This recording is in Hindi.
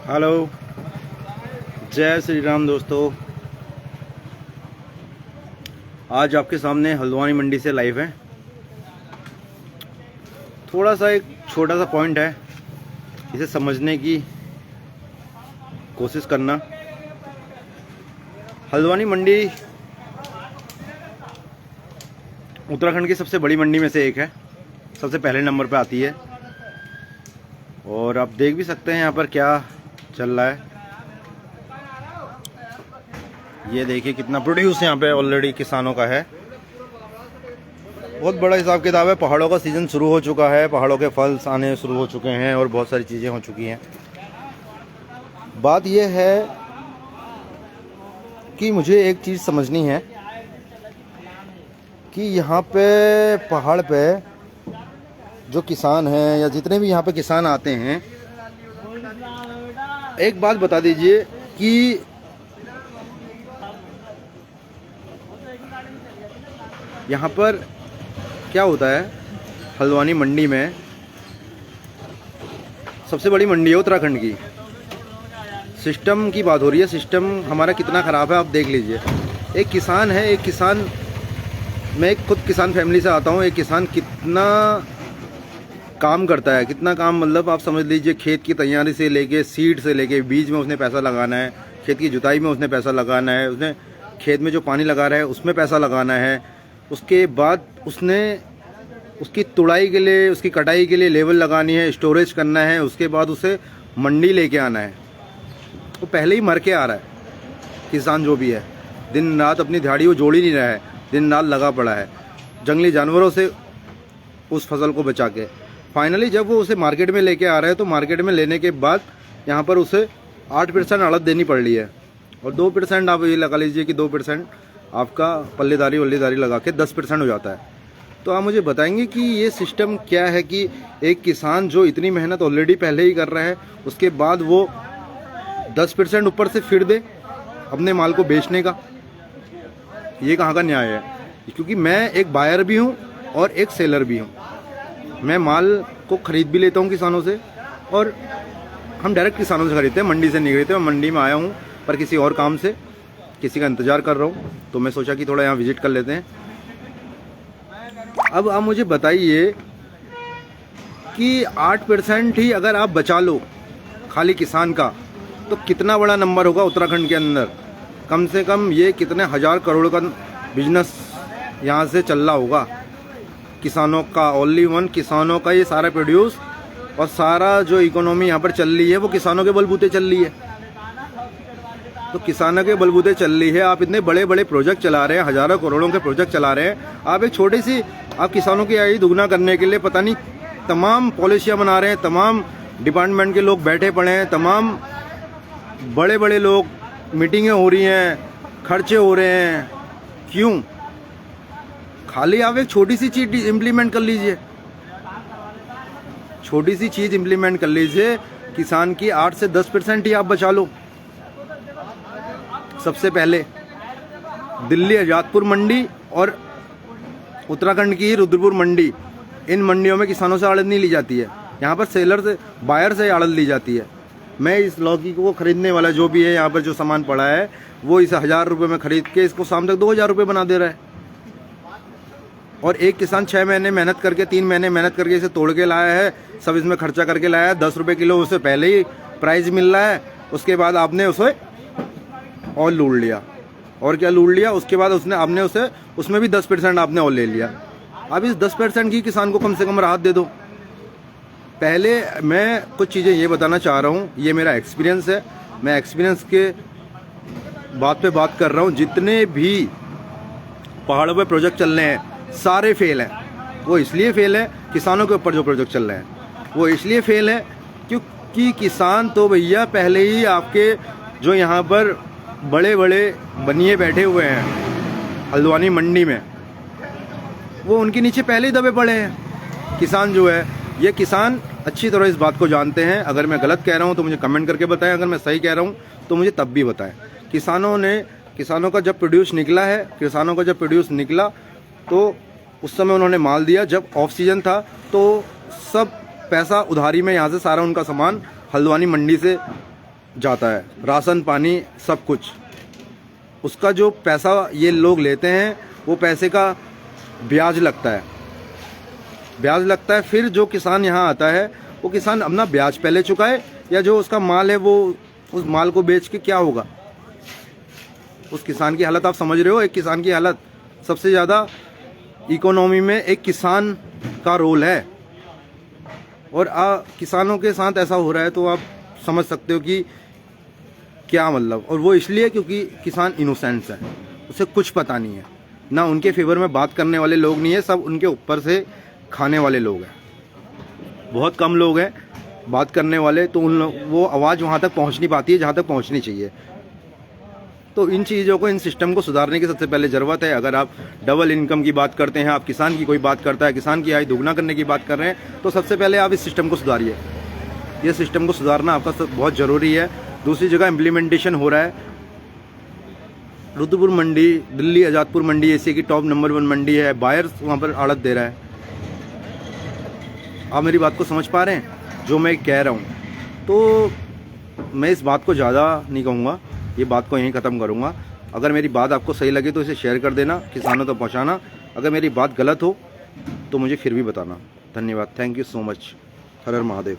हेलो, जय श्री राम दोस्तों। आज आपके सामने हल्द्वानी मंडी से लाइव है। थोड़ा सा एक छोटा सा पॉइंट है, इसे समझने की कोशिश करना। हल्द्वानी मंडी उत्तराखंड की सबसे बड़ी मंडी में से एक है, सबसे पहले नंबर पे आती है। और आप देख भी सकते हैं यहाँ पर क्या चल रहा है। ये देखिए कितना प्रोड्यूस यहाँ पे ऑलरेडी किसानों का है। बहुत बड़ा हिसाब किताब है। पहाड़ों का सीज़न शुरू हो चुका है, पहाड़ों के फल आने शुरू हो चुके हैं और बहुत सारी चीज़ें हो चुकी हैं। बात यह है कि मुझे एक चीज़ समझनी है कि यहाँ पे पहाड़ पे जो किसान हैं या जितने भी यहाँ पे किसान आते हैं, एक बात बता दीजिए कि यहाँ पर क्या होता है। हल्द्वानी मंडी में सबसे बड़ी मंडी है उत्तराखंड की। सिस्टम की बात हो रही है, सिस्टम हमारा कितना ख़राब है आप देख लीजिए। एक किसान है, एक किसान, मैं एक खुद किसान फैमिली से आता हूँ। एक किसान कितना काम करता है, कितना काम, मतलब आप समझ लीजिए खेत की तैयारी से लेके, सीड से लेके, बीज में उसने पैसा लगाना है, खेत की जुताई में उसने पैसा लगाना है, उसने खेत में जो पानी लगा रहा है उसमें पैसा लगाना है। उसके बाद उसने उसकी तुड़ाई के लिए, उसकी कटाई के लिए लेवल लगानी है, स्टोरेज करना है, उसके बाद उसे मंडी लेके आना है। वो पहले ही मर के आ रहा है किसान जो भी है। दिन रात अपनी दिहाड़ी वो जोड़ ही नहीं रहा है, दिन रात लगा पड़ा है जंगली जानवरों से उस फसल को बचा के। फाइनली जब वो उसे मार्केट में लेके आ रहे हैं तो मार्केट में लेने के बाद यहाँ पर उसे 8% अड़द देनी पड़ रही है और 2% आप ये लगा लीजिए कि 2% आपका पल्लेदारी वल्लेदारी लगा के 10% हो जाता है। तो आप मुझे बताएंगे कि ये सिस्टम क्या है कि एक किसान जो इतनी मेहनत ऑलरेडी पहले ही कर रहा है, उसके बाद वो 10% ऊपर से फिर दे अपने माल को बेचने का। ये कहाँ का न्याय है? क्योंकि मैं एक बायर भी हूँ और एक सेलर भी हूँ। मैं माल को ख़रीद भी लेता हूँ किसानों से और हम डायरेक्ट किसानों से खरीदते हैं, मंडी से नहीं खरीदते। मैं मंडी में आया हूँ पर किसी और काम से, किसी का इंतज़ार कर रहा हूँ, तो मैं सोचा कि थोड़ा यहाँ विज़िट कर लेते हैं। अब आप मुझे बताइए कि 8% ही अगर आप बचा लो खाली किसान का, तो कितना बड़ा नंबर होगा उत्तराखंड के अंदर। कम से कम ये कितने हज़ार करोड़ का बिजनेस यहाँ से चल रहा होगा किसानों का। ओनली वन किसानों का ये सारा प्रोड्यूस और सारा जो इकोनॉमी यहाँ पर चल रही है वो किसानों के बलबूते चल रही है। तो किसानों के बलबूते चल रही है। आप इतने बड़े बड़े प्रोजेक्ट चला रहे हैं, हज़ारों करोड़ों के प्रोजेक्ट चला रहे हैं। आप एक छोटी सी, आप किसानों की आय दुगना करने के लिए पता नहीं तमाम पॉलिसियाँ बना रहे हैं, तमाम डिपार्टमेंट के लोग बैठे पड़े हैं, तमाम बड़े बड़े लोग, मीटिंगें हो रही हैं, खर्चे हो रहे हैं। क्यों? खाली आप एक छोटी सी चीज इम्प्लीमेंट कर लीजिए, छोटी सी चीज इम्प्लीमेंट कर लीजिए। किसान की 8 से 10% ही आप बचा लो। सबसे पहले दिल्ली आजादपुर मंडी और उत्तराखंड की रुद्रपुर मंडी, इन मंडियों में किसानों से आड़त नहीं ली जाती है। यहाँ पर सेलर से, बायर से आड़त ली जाती है। मैं इस लौकी को खरीदने वाला जो भी है, यहाँ पर जो सामान पड़ा है, वो इसे 1000 रुपये में खरीद के इसको शाम तक 2000 रुपये बना दे रहा है। और एक किसान 6 महीने मेहनत करके, 3 महीने मेहनत करके इसे तोड़ के लाया है, सब इसमें खर्चा करके लाया है। 10 रुपये किलो उसे पहले ही प्राइस मिल रहा है। उसके बाद आपने उसे और लूट लिया। और क्या लूट लिया? उसके बाद आपने उसे उसमें भी 10% आपने और ले लिया। अब इस 10% की किसान को कम से कम राहत दे दो। पहले मैं कुछ चीज़ें ये बताना चाह रहा हूँ, ये मेरा एक्सपीरियंस है, मैं एक्सपीरियंस के बात पे बात कर रहा हूँ। जितने भी पहाड़ों पे प्रोजेक्ट चल रहे हैं सारे फेल हैं। वो इसलिए फेल है, किसानों के ऊपर जो प्रोजेक्ट चल रहे हैं वो इसलिए फेल है क्योंकि किसान तो भैया पहले ही आपके जो यहाँ पर बड़े बड़े बनिए बैठे हुए हैं हल्द्वानी मंडी में, वो उनके नीचे पहले ही दबे पड़े हैं। किसान जो है, ये किसान अच्छी तरह इस बात को जानते हैं। अगर मैं गलत कह रहा हूँ तो मुझे कमेंट करके बताएं, अगर मैं सही कह रहा हूँ तो मुझे तब भी बताएं। किसानों का जब प्रोड्यूस निकला है, किसानों का जब प्रोड्यूस निकला तो उस समय उन्होंने माल दिया। जब ऑफ सीजन था तो सब पैसा उधारी में यहाँ से सारा उनका सामान हल्द्वानी मंडी से जाता है, राशन पानी सब कुछ। उसका जो पैसा ये लोग लेते हैं वो पैसे का ब्याज लगता है, ब्याज लगता है। फिर जो किसान यहाँ आता है वो किसान अपना ब्याज पहले चुकाए, या जो उसका माल है वो उस माल को बेच के क्या होगा। उस किसान की हालत आप समझ रहे हो। एक किसान की हालत, सबसे ज़्यादा इकोनॉमी में एक किसान का रोल है, और किसानों के साथ ऐसा हो रहा है तो आप समझ सकते हो कि क्या मतलब। और वो इसलिए क्योंकि किसान इनोसेंट्स है, उसे कुछ पता नहीं है, ना उनके फेवर में बात करने वाले लोग नहीं है, सब उनके ऊपर से खाने वाले लोग हैं। बहुत कम लोग हैं बात करने वाले, तो वो आवाज़ वहाँ तक पहुँच नहीं पाती है जहाँ तक पहुँचनी चाहिए। तो इन चीज़ों को, इन सिस्टम को सुधारने की सबसे पहले ज़रूरत है। अगर आप डबल इनकम की बात करते हैं, आप किसान की कोई बात करता है, किसान की आय दोगुना करने की बात कर रहे हैं, तो सबसे पहले आप इस सिस्टम को सुधारिए। ये सिस्टम को सुधारना आपका बहुत ज़रूरी है। दूसरी जगह इम्प्लीमेंटेशन हो रहा है। रुद्रपुर मंडी, दिल्ली आज़ादपुर मंडी एशिया की टॉप नंबर 1 मंडी है, बायर्स वहाँ पर आड़त दे रहा है। आप मेरी बात को समझ पा रहे हैं जो मैं कह रहा हूँ? तो मैं इस बात को ज़्यादा नहीं कहूँगा, ये बात को यहीं ख़त्म करूँगा। अगर मेरी बात आपको सही लगे तो इसे शेयर कर देना, किसानों तक पहुँचाना। अगर मेरी बात गलत हो तो मुझे फिर भी बताना। धन्यवाद, thank you so much. Her her Mahadev.